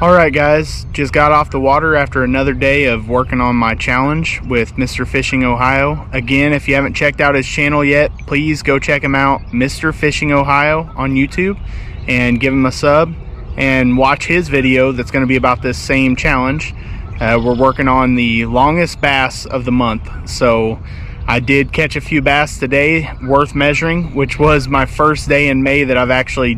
Alright guys, just got off the water after another day of working on my challenge with Mr. Fishing Ohio. Again, if you haven't checked out his channel yet, please go check him out, Mr. Fishing Ohio on YouTube, and give him a sub and watch his video that's going to be about this same challenge. We're working on the longest bass of the month, so I did catch a few bass today worth measuring, which was my first day in May that I've actually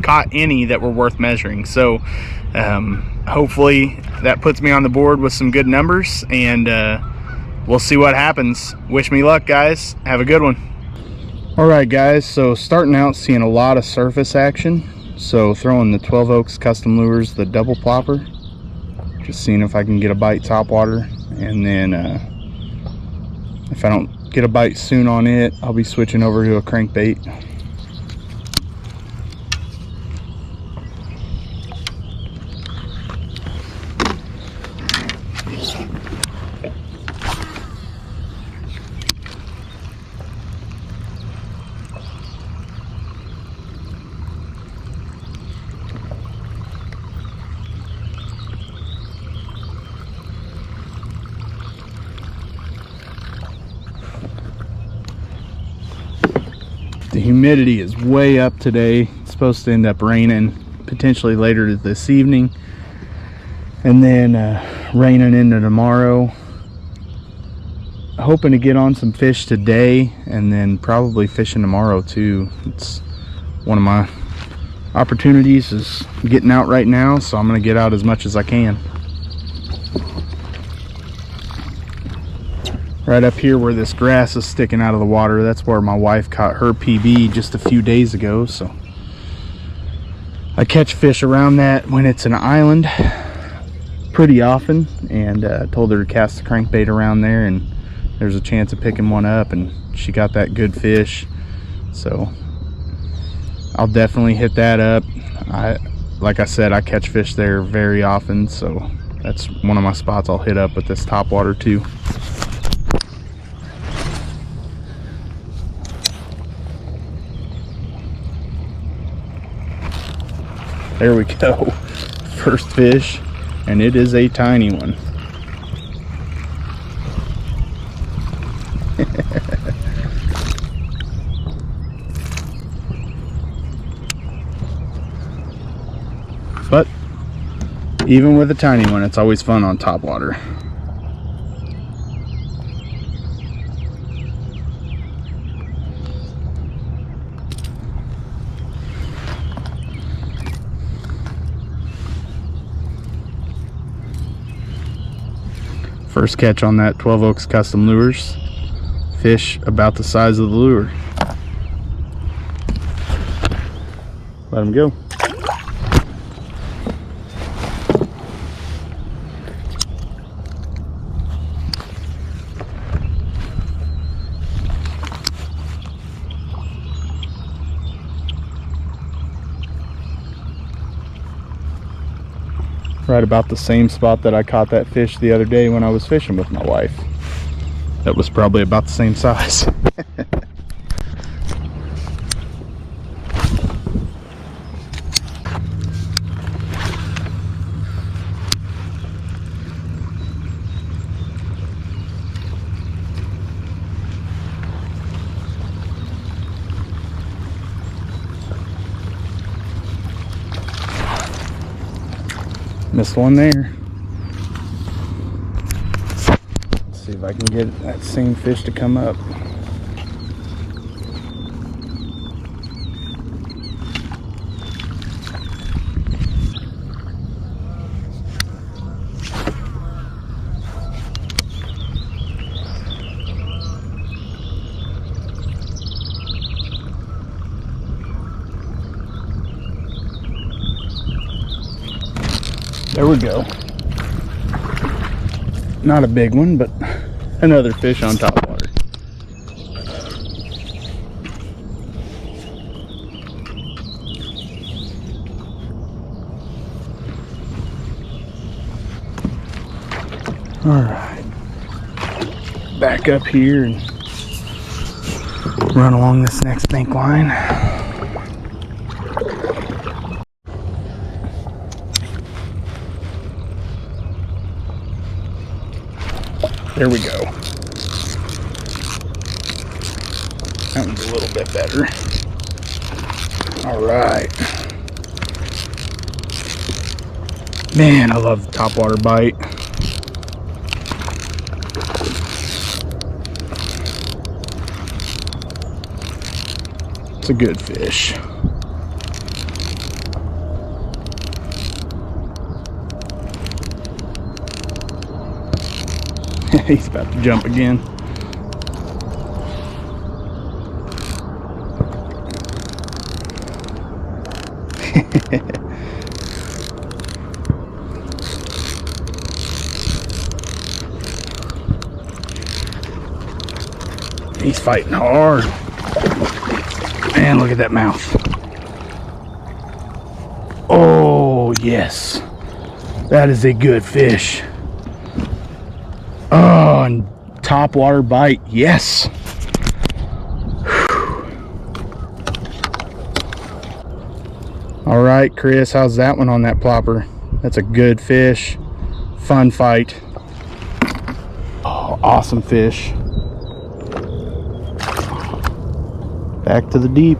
caught any that were worth measuring. So hopefully that puts me on the board with some good numbers, and we'll see what happens. Wish me luck, guys. Have a good one. All right guys, so starting out seeing a lot of surface action, so throwing the 12 Oaks custom lures, the double plopper, just seeing if I can get a bite topwater, and then if I don't get a bite soon on it, I'll be switching over to a crankbait. The humidity is way up today. It's supposed to end up raining potentially later this evening, and then raining into tomorrow. Hoping to get on some fish today, and then probably fishing tomorrow too. It's one of my opportunities is getting out right now, so I'm going to get out as much as I can. Right up here where this grass is sticking out of the water, that's where my wife caught her PB just a few days ago. So I catch fish around that when it's an island pretty often, and told her to cast the crankbait around there, and there's a chance of picking one up, and she got that good fish. So I'll definitely hit that up. Like I said, I catch fish there very often, so that's one of my spots I'll hit up with this topwater too. There we go, first fish, and it is a tiny one. But even with a tiny one, it's always fun on topwater. First catch on that 12 Oaks custom lures. Fish about the size of the lure. Let him go. Right about the same spot that I caught that fish the other day when I was fishing with my wife. That was probably about the same size. Missed one there. Let's see if I can get that same fish to come up. There we go. Not a big one, but another fish on topwater. All right, back up here and run along this next bank line. There we go. That one's a little bit better. All right. Man, I love the topwater bite. It's a good fish. He's about to jump again. He's fighting hard. Man, look at that mouth. Oh, yes. That is a good fish. Oh, and topwater bite. Yes. Whew. All right, Chris, how's that one on that plopper? That's a good fish. Fun fight. Oh, awesome fish. Back to the deep.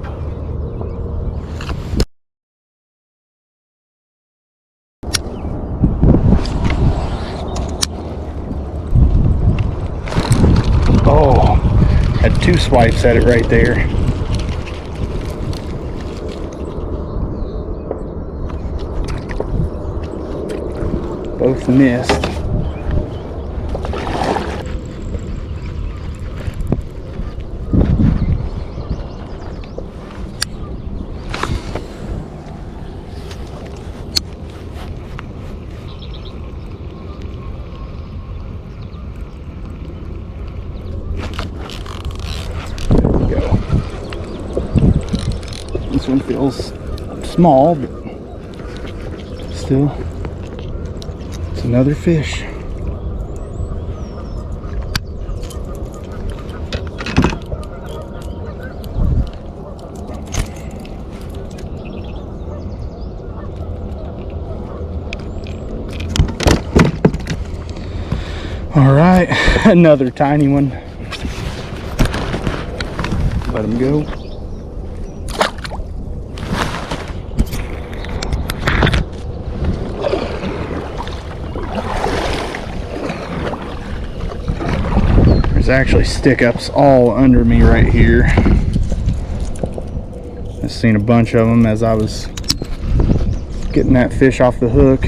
Oh, had 2 swipes at it right there. Both missed. This one feels small, but still, it's another fish. All right, another tiny one. Let him go. There's actually stick-ups all under me right here. I've seen a bunch of them as I was getting that fish off the hook.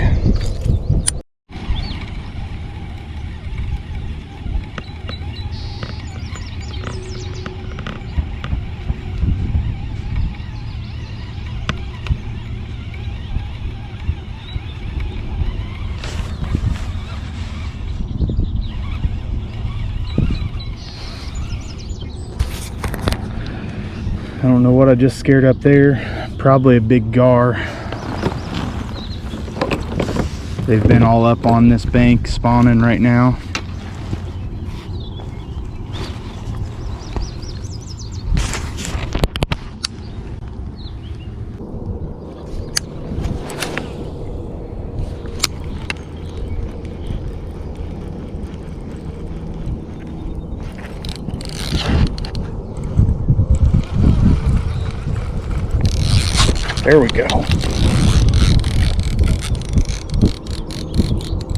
I don't know what I just scared up there. Probably a big gar. They've been all up on this bank spawning right now. There we go.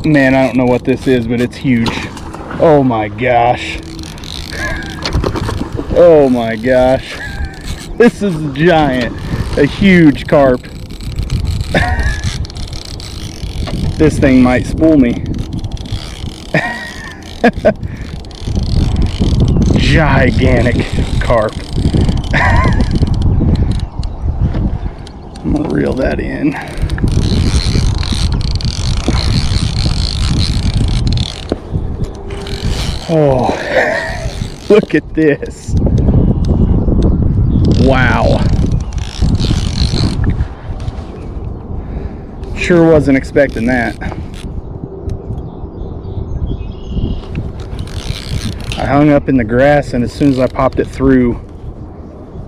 Man, I don't know what this is, but it's huge. Oh my gosh. Oh my gosh. This is giant. A huge carp. This thing might spool me. Gigantic carp. I'm gonna reel that in. Oh, look at this. Wow. Sure wasn't expecting that. I hung up in the grass, and as soon as I popped it through,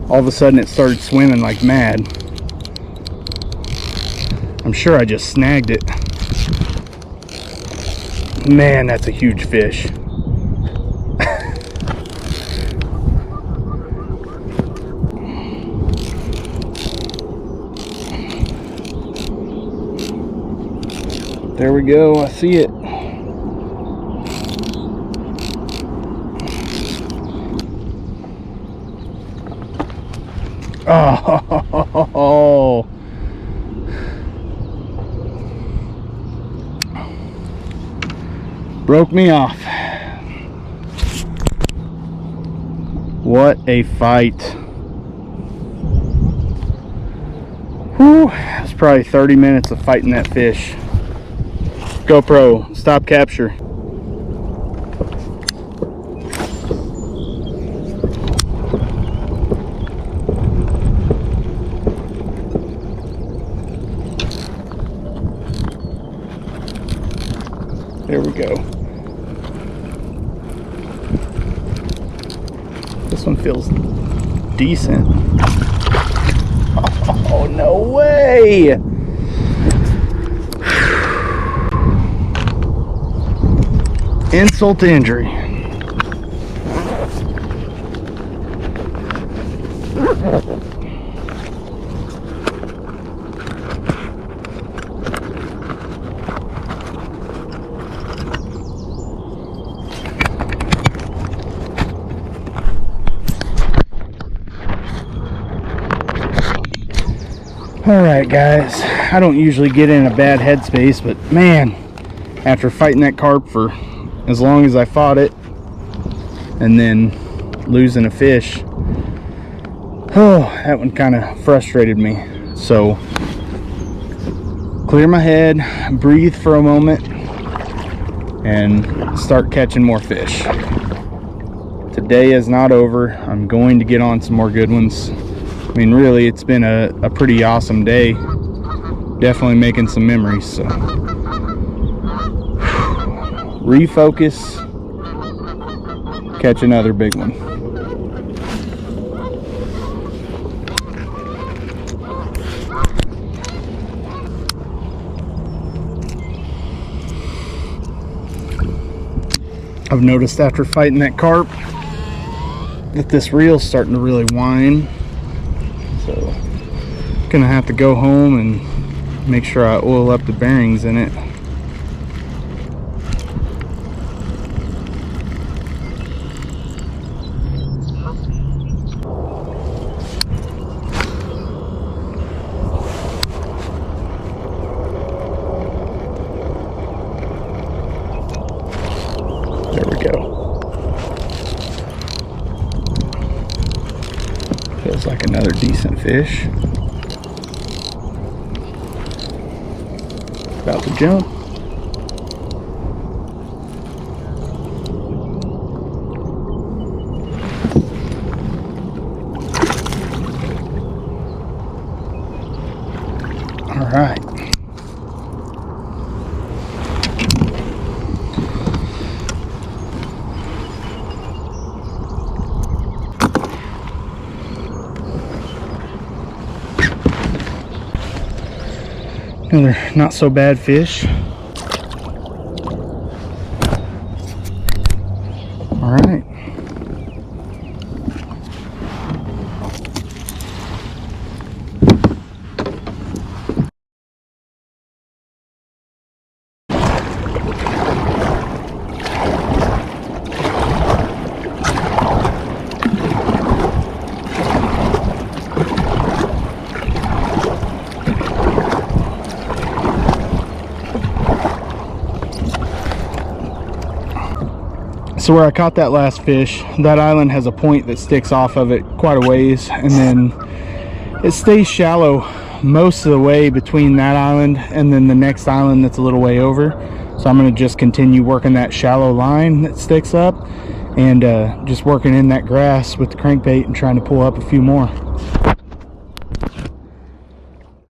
all of a sudden it started swimming like mad. I'm sure I just snagged it. Man, that's a huge fish. There we go. I see it. Oh, broke me off. What a fight. Whew, it's probably 30 minutes of fighting that fish. GoPro, stop capture. There we go. This one feels decent. Oh, no way! Insult to injury. Alright guys, I don't usually get in a bad headspace, but man, after fighting that carp for as long as I fought it, and then losing a fish, oh, that one kind of frustrated me. So, clear my head, breathe for a moment, and start catching more fish. Today is not over. I'm going to get on some more good ones. I mean, really, it's been a pretty awesome day. Definitely making some memories, so. Refocus, catch another big one. I've noticed after fighting that carp that this reel's starting to really whine. So, gonna have to go home and make sure I oil up the bearings in it. There we go. Feels like another decent fish. About to jump. All right. Another not so bad fish. All right. So where I caught that last fish, that island has a point that sticks off of it quite a ways, and then it stays shallow most of the way between that island and then the next island that's a little way over. So I'm going to just continue working that shallow line that sticks up and just working in that grass with the crankbait and trying to pull up a few more.